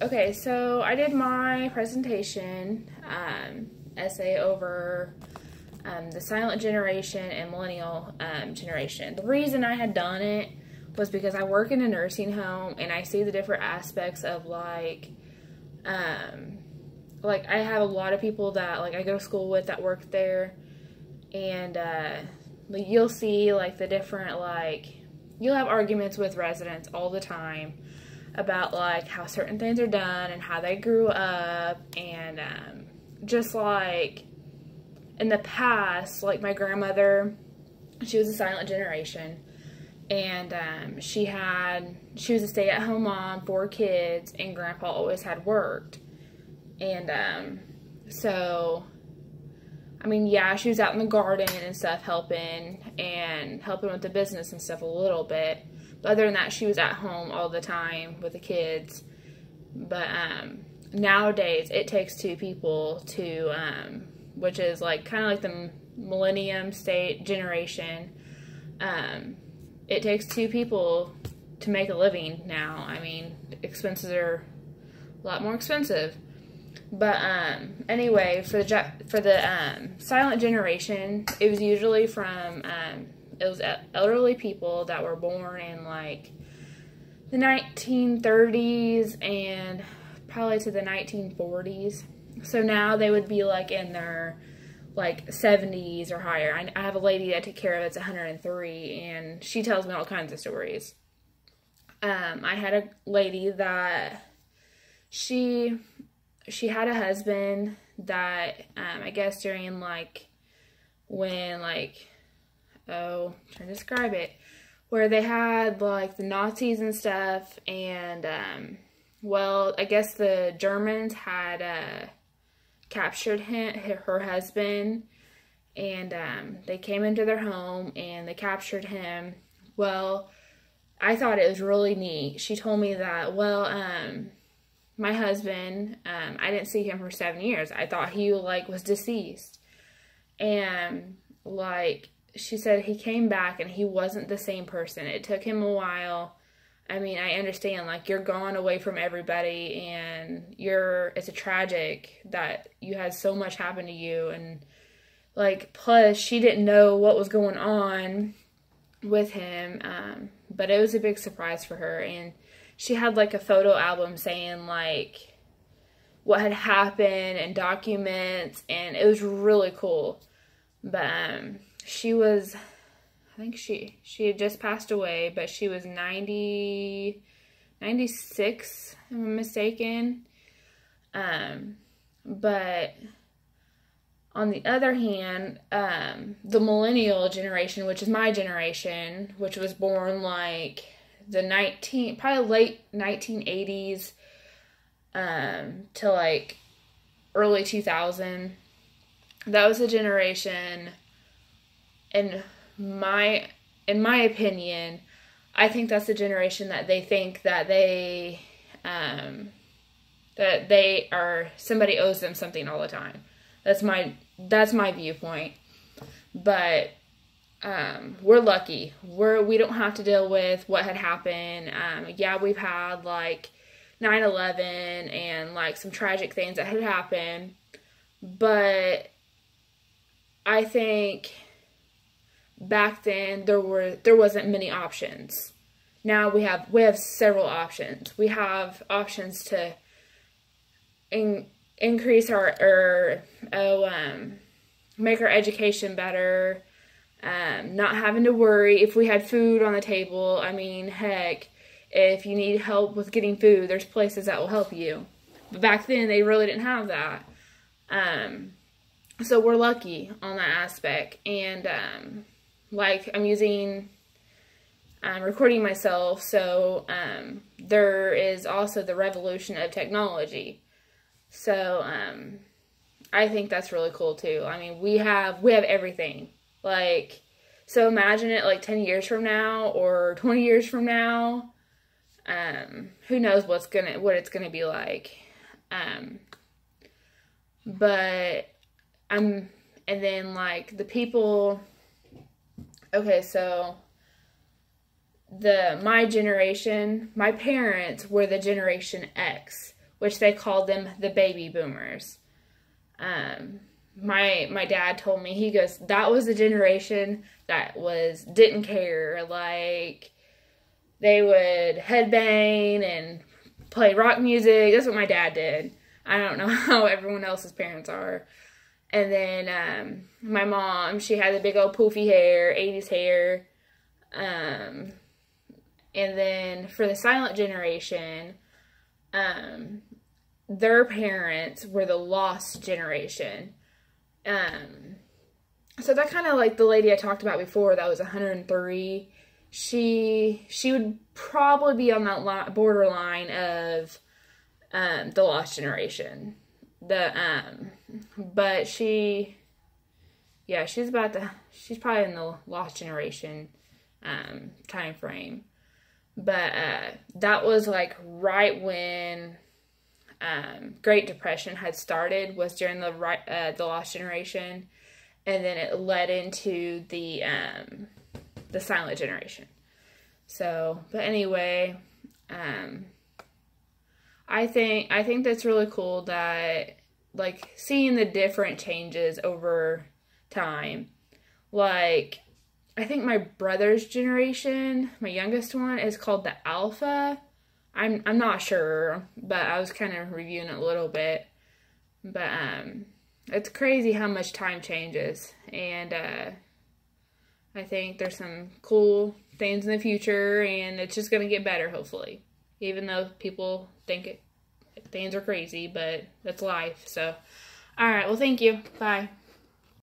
Okay, so I did my presentation, essay over, the silent generation and millennial, generation. The reason I had done it was because I work in a nursing home and I see the different aspects of, like, I have a lot of people that, like, I go to school with that work there, and, you'll see, like, the different, like, you'll have arguments with residents all the time about, like, how certain things are done and how they grew up, and just, like, in the past, like, my grandmother, she was a silent generation, and she was a stay-at-home mom, 4 kids, and Grandpa always had worked, and so, I mean, yeah, she was out in the garden and stuff helping with the business and stuff a little bit. But other than that, she was at home all the time with the kids. But nowadays, it takes 2 people to, which is like kind of like the millennium state generation. It takes 2 people to make a living now. I mean, expenses are a lot more expensive. But anyway, for the silent generation, it was usually from it was elderly people that were born in, like, the 1930s and probably to the 1940s. So now they would be, like, in their, like, 70s or higher. I have a lady that I take care of that's 103, and she tells me all kinds of stories. I had a lady that she had a husband that, I guess during, like, when, like, I'm trying to describe it, where they had, like, the Nazis and stuff, and, well, I guess the Germans had, captured her husband, and, they came into their home, and they captured him. Well, I thought it was really neat. She told me that, well, my husband, I didn't see him for 7 years. I thought he, like, was deceased. And, like, she said he came back and he wasn't the same person. It took him a while. I mean, I understand, like, you're gone away from everybody and it's a tragic that you had so much happen to you. And, like, plus she didn't know what was going on with him. But it was a big surprise for her. And she had, like, a photo album saying, like, what had happened and documents, and it was really cool. But, she was, I think she had just passed away, but she was 96, if I'm mistaken. But on the other hand, the millennial generation, which is my generation, which was born, like, probably late 1980s, to, like, early 2000. That was a generation, in my opinion, I think that's the generation that they think that they are, somebody owes them something all the time. That's my viewpoint. But we're lucky. We don't have to deal with what had happened. Yeah, we've had, like, 9/11 and, like, some tragic things that had happened. But I think back then there wasn't many options. Now we have several options. We have options to increase make our education better. Not having to worry if we had food on the table. I mean, heck, if you need help with getting food, there's places that will help you. But back then, they really didn't have that. So we're lucky on that aspect. And, like, I'm recording myself, so, there is also the revolution of technology. So, I think that's really cool, too. I mean, we have everything. Like, so imagine it, like, 10 years from now, or 20 years from now. Who knows what it's gonna be like. But, and then, like, the people, okay, so, my generation, my parents were the Generation X, which they called them the baby boomers. My dad told me, he goes, that was the generation that didn't care. Like, they would headbang and play rock music. That's what my dad did. I don't know how everyone else's parents are. And then my mom, she had the big old poofy hair, 80s hair. And then for the silent generation, their parents were the lost generation. So that kind of like the lady I talked about before that was 103. She would probably be on that borderline of the lost generation. But she's probably in the lost generation time frame. But that was like right when Great Depression had started, was during the lost generation, and then it led into the silent generation. So, but anyway, I think that's really cool that, like, seeing the different changes over time. Like, I think my brother's generation, my youngest one, is called the Alpha. I'm not sure, but I was kind of reviewing it a little bit. But it's crazy how much time changes, and I think there's some cool things in the future, and it's just gonna get better, hopefully. Even though people think things are crazy, but that's life. So, all right. Well, thank you. Bye.